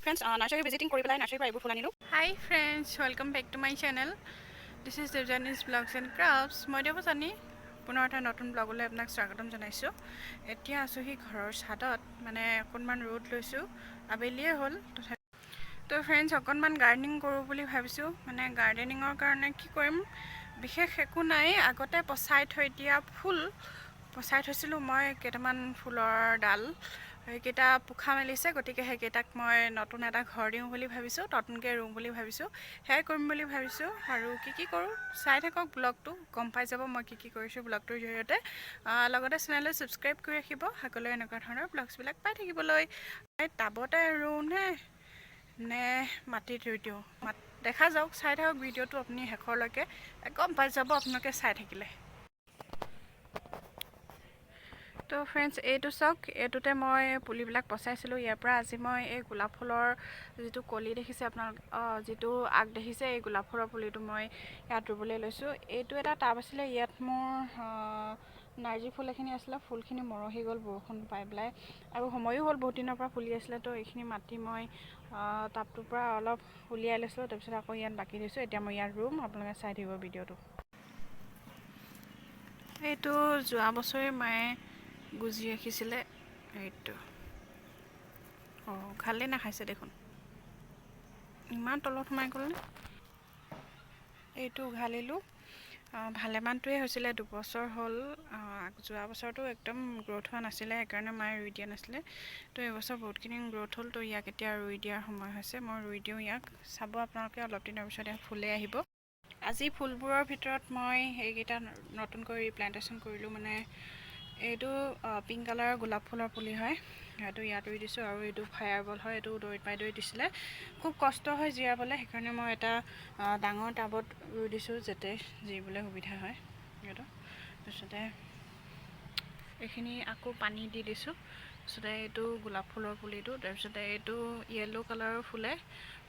friends, nursery visiting কৰি পেলাই nursery পৰা এইবোৰ ফুল আনিলো। Hi friends, welcome back to my channel. This is Devjani's Vlogs and Crafts. মই দেৱজানী পুনৰ এটা নতুন ব্লগলৈ আপোনাক স্বাগতম জনাইছোঁ। এতিয়া আছোঁ হি ঘৰৰ ছাদত, মানে অকণমান ৰ'দ লৈছোঁ, আবেলিয়ে হ'ল। তো ফ্ৰেণ্ডছ, অকণমান গাৰ্ডেনিং কৰোঁ বুলি ভাবিছোঁ। মানে গাৰ্ডেনিঙৰ কাৰণে কি কৰিম বিশেষ একো নাই। আগতে পচাই থৈ দিয়া ফুল পচাই থৈছিলোঁ মই কেইটামান ফুলৰ ডাল, সেইকেইটা পোখা মেলিছে, গতিকে সেইকেইটাক মই নতুন এটা ঘৰ দিওঁ বুলি ভাবিছোঁ, নতুনকৈ ৰুম বুলি ভাবিছোঁ, সেয়াই কৰিম বুলি ভাবিছোঁ। আৰু কি কৰোঁ চাই থাকক, ব্লগটো গম পাই যাব মই কি কৰিছোঁ ব্লগটোৰ জৰিয়তে। লগতে চেনেলটো ছাবস্ক্ৰাইব কৰি ৰাখিব আগলৈ এনেকুৱা ধৰণৰ ব্লগছবিলাক পাই থাকিবলৈ। টাবতে ৰুওঁ নে মাটিত ৰুই দিওঁ, দেখা যাওক, চাই থাকক ভিডিঅ'টো আপুনি শেষৰলৈকে, গম পাই যাব আপোনালোকে চাই থাকিলে। তো ফ্ৰেণ্ডছ, এইটো চাওক, এইটোতে মই পুলিবিলাক পচাইছিলোঁ। ইয়াৰ পৰা আজি মই এই গোলাপ ফুলৰ যিটো কলি দেখিছে আপোনালোক, যিটো আগ দেখিছে, এই গোলাপ ফুলৰ পুলিটো মই ইয়াত ৰুবলৈ লৈছোঁ। এইটো এটা টাব আছিলে, ইয়াত মোৰ নাৰ্জী ফুল এখিনি আছিলে, ফুলখিনি মৰহি গ'ল বৰষুণ পাই পেলাই, আৰু সময়ো হ'ল, বহুত দিনৰ পৰা ফুলি আছিলে। তো এইখিনি মাটি মই টাবটোৰ পৰা অলপ উলিয়াই লৈছিলোঁ, তাৰপিছত আকৌ ইয়াত বাকি দিছোঁ। এতিয়া মই ইয়াত ৰুম, আপোনালোকে চাই থাকিব ভিডিঅ'টো। এইটো যোৱা বছৰে মায়ে গুজি ৰাখিছিলে, এইটো খালেই নাখাইছে দেখোন, ইমান তলত সোমাই গ'লনে। এইটো উঘালিলোঁ, ভালেমানটোৱে হৈছিলে, 2 বছৰ হ'ল। যোৱা বছৰটো একদম গ্ৰ'থ হোৱা নাছিলে, সেইকাৰণে মায়ে ৰুই দিয়া নাছিলে। তো এইবছৰ বহুতখিনি গ্ৰ'থ হ'ল, তো ইয়াক এতিয়া ৰুই দিয়াৰ সময় হৈছে। মই ৰুই দিওঁ ইয়াক, চাব আপোনালোকে অলপ দিনৰ পিছত ইয়াক ফুলে আহিব। আজি ফুলবোৰৰ ভিতৰত মই এইকেইটা নতুনকৈ ৰিপ্লান্টেশ্যন কৰিলোঁ। মানে এইটো পিংক কালাৰৰ গোলাপ ফুলৰ পুলি হয়, সেইটো ইয়াত ৰুই দিছোঁ। আৰু এইটো ফায়াৰবল হয়, এইটো দৈত বাইদেৱে দিছিলে, খুব কষ্ট হয় জিৰাবলৈ, সেইকাৰণে মই এটা ডাঙৰ টাবত ৰুই দিছোঁ, যাতে জিৰিবলৈ সুবিধা হয় সেইটো। তাৰপিছতে এইখিনি আকৌ পানী দি দিছোঁ। তাৰপিছতে এইটো গোলাপ ফুলৰ পুলিটো, তাৰপিছতে এইটো য়েল্ল' কালাৰৰ ফুলে,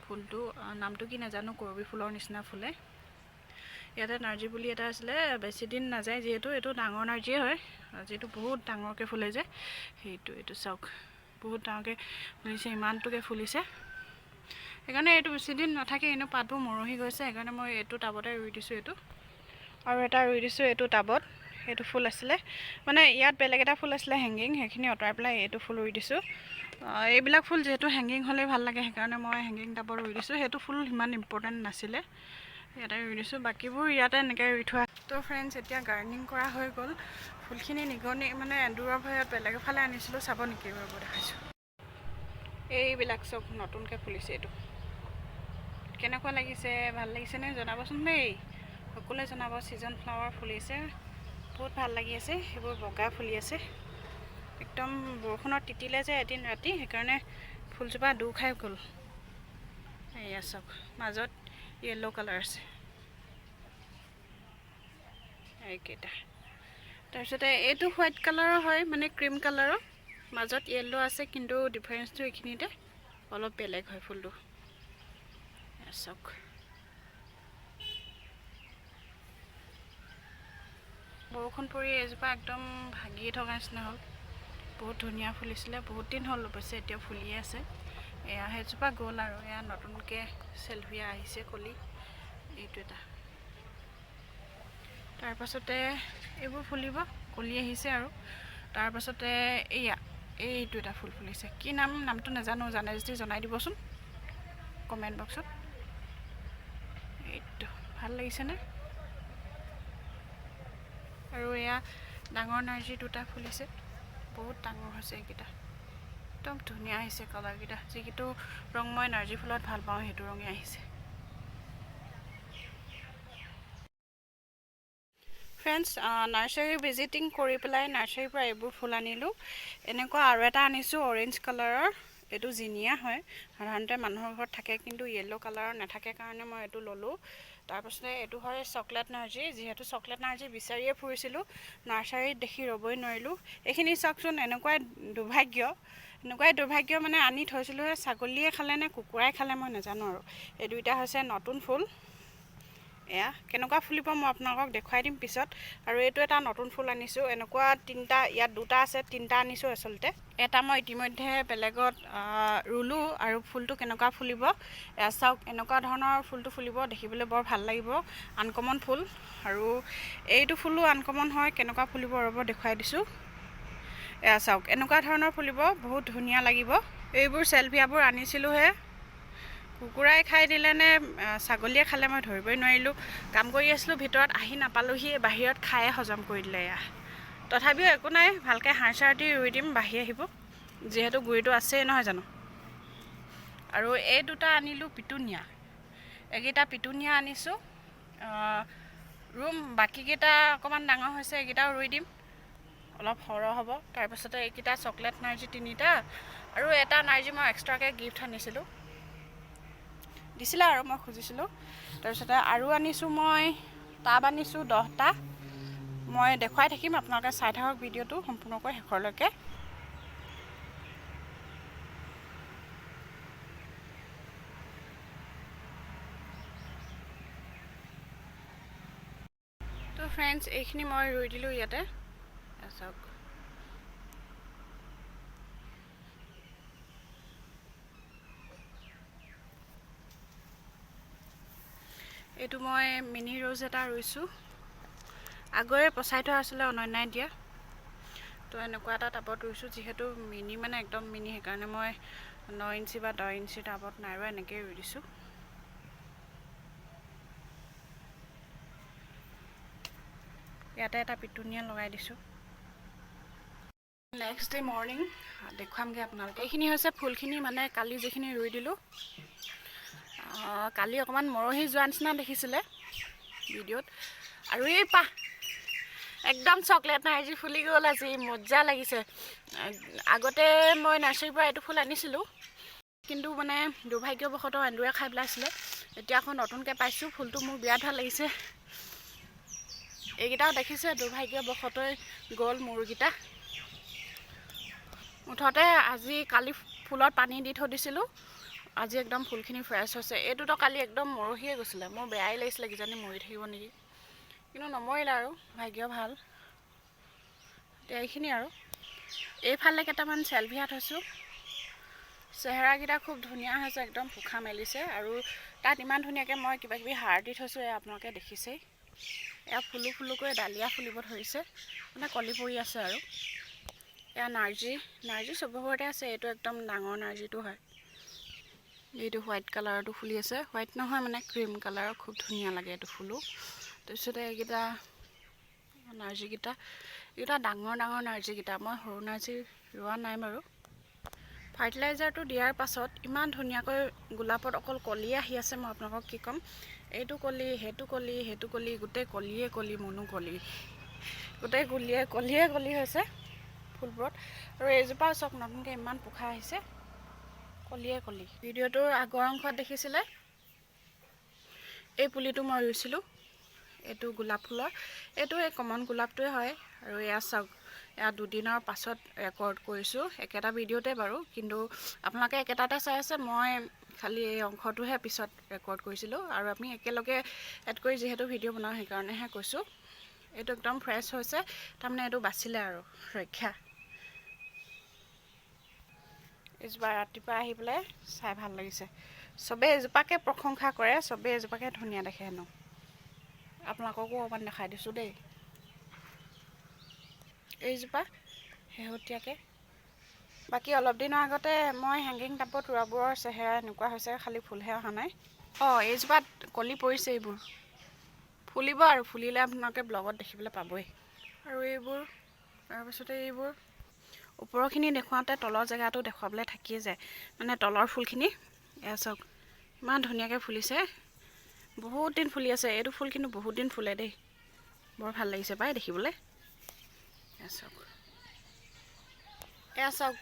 ফুলটো নামটো কি নাজানো, কৰবী ফুলৰ নিচিনা ফুলে। ইয়াতে নাৰ্জী পুলি এটা আছিলে, বেছি দিন নাযায়, যিহেতু এইটো ডাঙৰ নাৰ্জীয়ে হয়, যিহেতু বহুত ডাঙৰকৈ ফুলে যে, এইটো চাওক, বহুত ডাঙৰকৈ ফুলিছে, ইমানটোকৈ ফুলিছে। সেইকাৰণে এইটো বেছি দিন নাথাকে, এনেও পাতবোৰ মৰহি গৈছে, সেইকাৰণে মই এইটো টাবতে ৰুই দিছোঁ। এইটো আৰু এটা ৰুই দিছোঁ এইটো টাবত, সেইটো ফুল আছিলে, মানে ইয়াত বেলেগ এটা ফুল আছিলে হেংগিং, সেইখিনি আঁতৰাই পেলাই এইটো ফুল ৰুই দিছোঁ। এইবিলাক ফুল যিহেতু হেংগিং হ'লেই ভাল লাগে, সেইকাৰণে মই হেংগিং টাবত ৰুই দিছোঁ। সেইটো ফুল ইমান ইম্পৰ্টেণ্ট নাছিলে, ইয়াতে ৰুই দিছোঁ, বাকীবোৰ ইয়াতে এনেকৈ ৰুই থোৱা। তো ফ্ৰেণ্ডছ, এতিয়া গাৰ্ডেনিং কৰা হৈ গ'ল। ফুলখিনি নিগনি মানে এন্দুৰৰ ভয়ত বেলেগ এফালে আনিছিলোঁ, চাব নেকি ৰ'ব দেখাইছোঁ। এইবিলাক চব নতুনকৈ ফুলিছে, এইটো কেনেকুৱা লাগিছে, ভাল লাগিছেনে জনাবচোন দেই, সকলোৱে জনাব। ছিজন ফ্লাৱাৰ ফুলিছে, বহুত ভাল লাগি আছে, সেইবোৰ বগা ফুলি আছে, একদম বৰষুণত তিতিলে যে এদিন ৰাতি, সেইকাৰণে ফুলজোপা ডুব খাই গ'ল। এয়া চাওক, মাজত য়েল্ল' কালাৰ আছে এইকেইটা। তাৰপিছতে এইটো হোৱাইট কালাৰৰ হয়, মানে ক্ৰীম কালাৰৰ, মাজত য়েল্ল' আছে, কিন্তু ডিফাৰেঞ্চটো এইখিনিতে অলপ বেলেগ হয় ফুলটো। চাওক, বৰষুণ পৰি এজোপা একদম ভাগি থকা নিচিনা হ'ল, বহুত ধুনীয়া ফুলিছিলে, বহুত দিন হ'ল অৱশ্যে, এতিয়া ফুলিয়ে আছে। এয়া সেইজোপা গ'ল, আৰু এয়া নতুনকৈ চেলফিয়া আহিছে কলি, এইটো এটা। তাৰপাছতে এইবোৰ ফুলিব, কলি আহিছে, আৰু তাৰপাছতে এইটো এটা ফুল ফুলিছে, কি নামটো নাজানো, জানে যদি জনাই দিবচোন কমেণ্ট বক্সত। এইটো ভাল লাগিছেনে। আৰু এয়া ডাঙৰ নাৰ্জী দুটা ফুলিছে, বহুত ডাঙৰ হৈছে এইকেইটা, একদম ধুনীয়া আহিছে কালাৰকেইটা, যিটো ৰং মই নাৰ্জী ফুলত ভাল পাওঁ সেইটো ৰঙে আহিছে। ফ্ৰেণ্ডছ, নাৰ্চাৰী ভিজিটিং কৰি পেলাই নাৰ্চাৰীৰ পৰা এইবোৰ ফুল আনিলোঁ। এনেকুৱা আৰু এটা আনিছোঁ অৰেঞ্জ কালাৰৰ, এইটো জিনিয়া হয়, সাধাৰণতে মানুহৰ ঘৰত থাকে, কিন্তু য়েল্ল' কালাৰৰ নাথাকে কাৰণে মই এইটো ল'লোঁ। তাৰপাছতে এইটো হয় চকলেট নাৰ্জী, যিহেতু চকলেট নাৰ্জী বিচাৰিয়ে ফুৰিছিলোঁ, নাৰ্চাৰীত দেখি ৰ'বই নোৱাৰিলোঁ। এইখিনি চাওকচোন, এনেকুৱাই দুৰ্ভাগ্য, মানে আনি থৈছিলোঁহে, ছাগলীয়ে খালে নে কুকুৰাই খালে মই নাজানো। আৰু এই দুইটা হৈছে নতুন ফুল, এয়া কেনেকুৱা ফুলিব মই আপোনালোকক দেখুৱাই দিম পিছত। আৰু এইটো এটা নতুন ফুল আনিছোঁ, এনেকুৱা তিনিটা, ইয়াত দুটা আছে, তিনিটা আনিছোঁ আচলতে। এটা মই ইতিমধ্যে বেলেগত ৰুলোঁ আৰু ফুলটো কেনেকুৱা ফুলিব এয়া চাওক। এনেকুৱা ধৰণৰ ফুলটো ফুলিব, দেখিবলৈ বৰ ভাল লাগিব, আনকমন ফুল। আৰু এইটো ফুলো আনকমন হয়, কেনেকুৱা ফুলিব ৰ'ব দেখুৱাই দিছোঁ। এয়া চাওক, এনেকুৱা ধৰণৰ ফুলিব, বহুত ধুনীয়া লাগিব। এইবোৰ চেলভিয়াবোৰ আনিছিলোঁহে, কুকুৰাই খাই দিলে নে ছাগলীয়ে খালে মই ধৰিবই নোৱাৰিলোঁ। কাম কৰি আছিলোঁ ভিতৰত, আহি নাপালোঁহি, বাহিৰত খায়ে হজম কৰি দিলে এয়া। তথাপিও একো নাই, ভালকৈ সাৰ চাৰ দি ৰুই দিম, বাঢ়ি আহিব, যিহেতু গুৰিটো আছেই নহয় জানো। আৰু এই দুটা আনিলোঁ পিটুনিয়া, এইকেইটা পিটুনিয়া আনিছোঁ, ৰুম। বাকীকেইটা অকণমান ডাঙৰ হৈছে, এইকেইটাও ৰুই দিম, অলপ সৰহ হ'ব। তাৰপিছতে এইকেইটা চকলেট নাৰ্জি তিনিটা, আৰু এটা নাৰ্জি মই এক্সট্ৰাকৈ গিফ্ট আনিছিলোঁ, দিছিলে আৰু মই খুজিছিলোঁ। তাৰপিছতে আৰু আনিছোঁ মই টাব আনিছোঁ 10টা। মই দেখুৱাই থাকিম, আপোনালোকে চাই থাকক ভিডিঅ'টো সম্পূৰ্ণকৈ শেষৰলৈকে। তো ফ্ৰেণ্ডছ, এইখিনি মই ৰুই দিলোঁ ইয়াতে, চাওক। এইটো মই মিনি ৰ'জ এটা ৰুইছোঁ, আগৰে পচাই থোৱা আছিলে অনন্যাই দিয়া। তো এনেকুৱা এটা টাবত ৰুইছোঁ, যিহেতু মিনি মানে একদম মিনি, সেইকাৰণে মই 9 ইঞ্চি বা 10 ইঞ্চি টাবত নাই ৰুৱা, এনেকৈয়ে ৰুই দিছোঁ। ইয়াতে এটা পিটুনিয়া লগাই দিছোঁ। নেক্সট ডে মৰ্ণিং দেখুৱামগৈ আপোনালোকে। এইখিনি হৈছে ফুলখিনি, মানে কালি যিখিনি ৰুই দিলোঁ। কালি অকণমান মৰহি যোৱা নিচিনা দেখিছিলে ভিডিঅ'ত। আৰু এই একদম চকলেট নাৰ্জি ফুলি গ'ল আজি, মজা লাগিছে। আগতে মই নাৰ্চাৰীৰ পৰা এইটো ফুল আনিছিলোঁ, কিন্তু মানে দুৰ্ভাগ্যবশতঃ এন্দুৰে খাই পেলাইছিলে। এতিয়া আকৌ নতুনকৈ পাইছোঁ, ফুলটো মোৰ বিৰাট ভাল লাগিছে। এইকেইটাও দেখিছে, দুৰ্ভাগ্যবশতঃ গ'ল মোৰকেইটা। মুঠতে আজি কালি ফুলত পানী দি থৈ দিছিলোঁ, আজি একদম ফুলখিনি ফ্ৰেছ হৈছে। এইটোতো কালি একদম মৰহিয়ে গৈছিলে, মোৰ বেয়াই লাগিছিলে, কিজানি মৰি থাকিব নেকি, কিন্তু নমৰিলে আৰু, ভাগ্য ভাল। এতিয়া এইখিনি আৰু এইফালে কেইটামান চেলভিয়া থৈছোঁ, চেহেৰাকেইটা খুব ধুনীয়া হৈছে, একদম পোখা মেলিছে। আৰু তাত ইমান ধুনীয়াকৈ মই কিবাকিবি সাৰ দি থৈছোঁ, এয়া আপোনালোকে দেখিছেই। এয়া ফুলুকৈ ডালিয়া ফুলিব ধৰিছে, মানে কলি পৰি আছে আৰু। এয়া নাৰ্জি চববোৰতে আছে, এইটো একদম ডাঙৰ নাৰ্জিটো হয়। এইটো হোৱাইট কালাৰটো ফুলি আছে, হোৱাইট নহয় মানে ক্ৰীম কালাৰৰ, খুব ধুনীয়া লাগে এইটো ফুলো। তাৰপিছতে এইকেইটা নাৰ্জিকেইটা, এইকেইটা ডাঙৰ নাৰ্জিকেইটা, মই সৰু নাৰ্জি ৰোৱা নাই বাৰু। ফাৰ্টিলাইজাৰটো দিয়াৰ পাছত ইমান ধুনীয়াকৈ গোলাপত অকল কলিয়ে আহি আছে, মই আপোনালোকক কি ক'ম। এইটো কলি, সেইটো কলি, সেইটো কলি, গোটেই কলিয়ে কলি, মনো কলি, গোটেই কলিয়ে কলি হৈছে ফুলবোৰত। আৰু এইজোপা চাওক, নতুনকৈ ইমান পোখা আহিছে, কলিয়ে কলি। ভিডিঅ'টোৰ আগৰ অংশত দেখিছিলে, এই পুলিটো মই ৰুইছিলোঁ, এইটো গোলাপ ফুলৰ, এইটো এই কমন গোলাপটোৱে হয়। আৰু এয়া চাওক, এয়া 2 দিনৰ পাছত ৰেকৰ্ড কৰিছোঁ, একেটা ভিডিঅ'তে বাৰু, কিন্তু আপোনালোকে একেটাতে চাই আছে, মই খালি এই অংশটোহে পিছত ৰেকৰ্ড কৰিছিলোঁ। আৰু আমি একেলগে এড কৰি যিহেতু ভিডিঅ' বনাওঁ, সেইকাৰণেহে কৈছোঁ। এইটো একদম ফ্ৰেছ হৈছে, তাৰমানে এইটো বাচিলে আৰু ৰক্ষা। এইজোপা ৰাতিপুৱা আহি পেলাই চাই ভাল লাগিছে, চবেই এজোপাকে প্ৰশংসা কৰে, চবেই এজোপাকে ধুনীয়া দেখে হেনো। আপোনালোককো অকণমান দেখাই দিছোঁ দেই। এইজোপা শেহতীয়াকৈ, বাকী অলপ দিনৰ আগতে মই হেংগিং টাবত ৰোৱাবোৰৰ চেহেৰা এনেকুৱা হৈছে, খালী ফুলহে অহা নাই। এইজোপাত কলি পৰিছে, এইবোৰ ফুলিব, আৰু ফুলিলে আপোনালোকে ব্লগত দেখিবলৈ পাবই। আৰু এইবোৰ, তাৰপিছতে এইবোৰ ওপৰৰখিনি দেখুৱাওঁতে তলৰ জেগাটো দেখুৱাবলৈ থাকিয়ে যায়, মানে তলৰ ফুলখিনি। এয়া চাওক, ইমান ধুনীয়াকৈ ফুলিছে, বহুত দিন ফুলি আছে। এইটো ফুল কিন্তু বহুত দিন ফুলে দেই, বৰ ভাল লাগিছে পাই দেখিবলৈ। এয়া চাওক,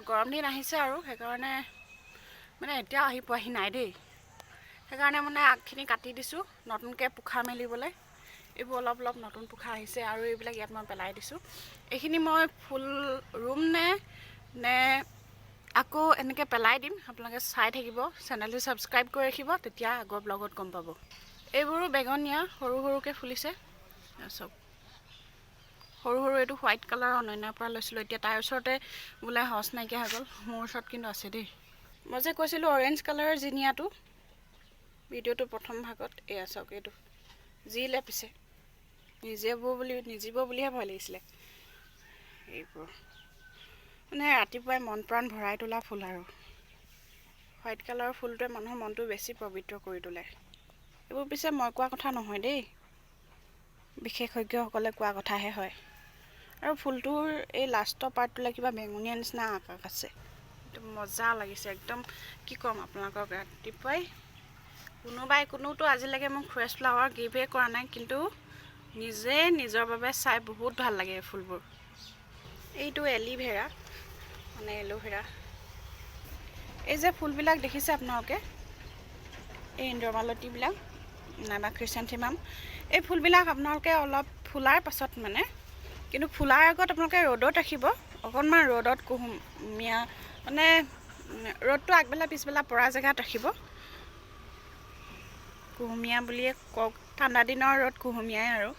গৰম দিন আহিছে আৰু সেইকাৰণে মানে এতিয়াও আহি পোৱাহি নাই দেই, সেইকাৰণে মানে আগখিনি কাটি দিছোঁ, নতুনকৈ পোখা মেলিবলৈ। এইবোৰ অলপ নতুন পোখা আহিছে, আৰু এইবিলাক ইয়াত মই পেলাই দিছোঁ। এইখিনি মই ফুল ৰুম নে আকৌ এনেকৈ পেলাই দিম, আপোনালোকে চাই থাকিব, চেনেলটো ছাবস্ক্ৰাইব কৰি ৰাখিব, তেতিয়া আগৰ ব্লগত গম পাব। এইবোৰো বেগনীয়া সৰু সৰুকৈ ফুলিছে চব সৰু সৰু এইটো হোৱাইট কালাৰ অনন্যাৰ পৰা লৈছিলোঁ এতিয়া তাৰ ওচৰতে বোলে সচ নাইকিয়া হৈ গ'ল মোৰ ওচৰত কিন্তু আছে দেই মই যে কৈছিলোঁ অৰেঞ্জ কালাৰৰ জিনিয়াটো ভিডিঅ'টো প্ৰথম ভাগত এয়া চাওক এইটো যি লেপিছে নিজিব বুলিহে ভয় লাগিছিলে এইবোৰ মানে ৰাতিপুৱাই মন প্ৰাণ ভৰাই তোলা ফুল আৰু হোৱাইট কালাৰৰ ফুলটোৱে মানুহৰ মনটো বেছি পবিত্ৰ কৰি তোলে এইবোৰ পিছে মই কোৱা কথা নহয় দেই বিশেষজ্ঞসকলে কোৱা কথাহে হয় আৰু ফুলটোৰ এই লাষ্টৰ পাৰ্টটোলৈ কিবা বেঙুনীয়া নিচিনা আকাশ আছে একদম মজা লাগিছে একদম কি ক'ম আপোনালোকক ৰাতিপুৱাই কোনোতো আজিলৈকে মোক ফ্ৰেছ ফ্লাৱাৰ গিভে কৰা নাই কিন্তু নিজে নিজৰ বাবে চাই বহুত ভাল লাগে এই ফুলবোৰ এইটো এলিভেৰা মানে এলোভেৰা এই যে ফুলবিলাক দেখিছে আপোনালোকে এই ইন্দ্ৰমালতীবিলাক নাইবা ক্ৰিচেন্থেমাম এই ফুলবিলাক আপোনালোকে অলপ ফুলাৰ পাছত মানে কিন্তু ফুলাৰ আগত আপোনালোকে ৰ'দত ৰাখিব অকণমান ৰ'দত কুহুমীয়া মানে ৰ'দটো আগবেলা পিছবেলা পৰা জেগাত ৰাখিব কুহুমীয়া বুলিয়ে কওক ঠাণ্ডা দিনৰ ৰ'দ কুহুমীয়াই আৰু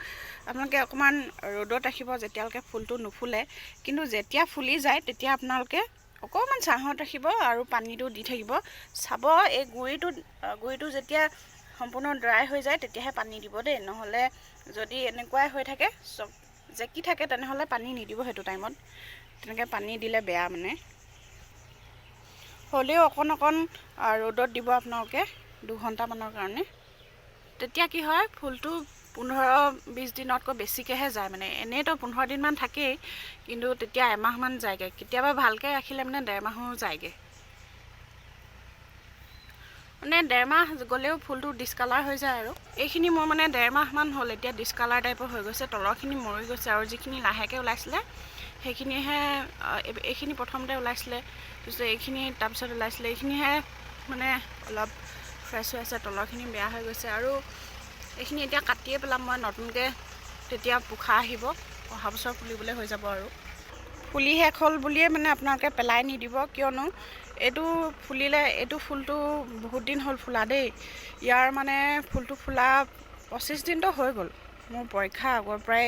আপোনালোকে অকণমান ৰ'দত ৰাখিব যেতিয়ালৈকে ফুলটো নুফুলে কিন্তু যেতিয়া ফুলি যায় তেতিয়া আপোনালোকে অকণমান ছাঁত ৰাখিব আৰু পানীটো দি থাকিব চাব এই গুৰিটো যেতিয়া সম্পূৰ্ণ ড্ৰাই হৈ যায় তেতিয়াহে পানী দিব দেই নহ'লে যদি এনেকুৱাই হৈ থাকে চব জেকি থাকে তেনেহ'লে পানী নিদিব সেইটো টাইমত তেনেকৈ পানী দিলে বেয়া মানে হ'লেও অকণ ৰ'দত দিব আপোনালোকে 2 ঘণ্টামানৰ কাৰণে তেতিয়া কি হয় ফুলটো 15-20 দিনতকৈ বেছিকৈহে যায় মানে এনেইতো 15 দিনমান থাকেই কিন্তু তেতিয়া এমাহমান যায়গৈ কেতিয়াবা ভালকৈ ৰাখিলে মানে 1.5 মাহো যায়গৈ মানে 1.5 মাহ গ'লেও ফুলটো ডিছকালাৰ হৈ যায় আৰু এইখিনি মোৰ মানে 1.5 মাহমান হ'ল এতিয়া ডিছকালাৰ টাইপৰ হৈ গৈছে তলৰখিনি মৰি গৈছে আৰু যিখিনি লাহেকৈ ওলাইছিলে সেইখিনিহে এইখিনি প্ৰথমতে ওলাইছিলে তাৰপিছত এইখিনি তাৰপিছত ওলাইছিলে এইখিনিহে মানে অলপ ফ্ৰেছ হৈ আছে তলৰখিনি বেয়া হৈ গৈছে আৰু এইখিনি এতিয়া কাটিয়ে পেলাম মই নতুনকৈ তেতিয়া পোখা আহিব অহা বছৰ ফুলিবলৈ হৈ যাব আৰু ফুলি শেষ হ'ল বুলিয়ে মানে আপোনালোকে পেলাই নিদিব কিয়নো এইটো ফুলিলে এইটো ফুলটো বহুত দিন হ'ল ফুলা দেই ইয়াৰ মানে ফুলটো ফুলা 25 দিনটো হৈ গ'ল মোৰ পৰীক্ষা আগৰ পৰাই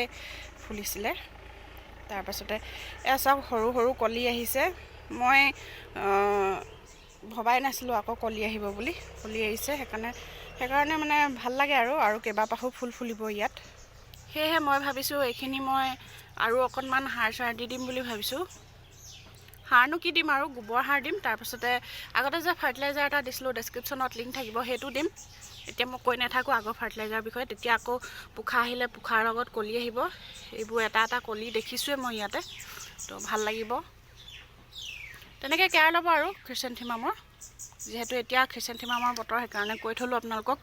ফুলিছিলে তাৰপাছতে এয়া চাওক সৰু সৰু কলি আহিছে মই ভবাই নাছিলোঁ আকৌ কলি আহিব বুলি কলি আহিছে সেইকাৰণে মানে ভাল লাগে আৰু কেইবাপাহো ফুল ফুলিব ইয়াত সেয়েহে মই ভাবিছোঁ এইখিনি মই আৰু অকণমান সাৰ চাৰ দি দিম বুলি ভাবিছোঁ সাৰনো কি দিম আৰু গোবৰ সাৰ দিম তাৰপাছতে আগতে যে ফাৰ্টিলাইজাৰ এটা দিছিলোঁ ডেছক্ৰিপশ্যনত লিংক থাকিব সেইটো দিম এতিয়া মই কৈ নাথাকোঁ আগৰ ফাৰ্টিলাইজাৰৰ বিষয়ে তেতিয়া আকৌ পোখা আহিলে পোখাৰ লগত কলি আহিব এইবোৰ এটা কলি দেখিছোঁৱে মই ইয়াতে তো ভাল লাগিব তেনেকৈ কেয়াৰ ল'ব আৰু ক্ৰিচেন্থেমামৰ যিহেতু এতিয়া ক্ৰিচেন্থেমামৰ বতৰ সেইকাৰণে কৈ থ'লোঁ আপোনালোকক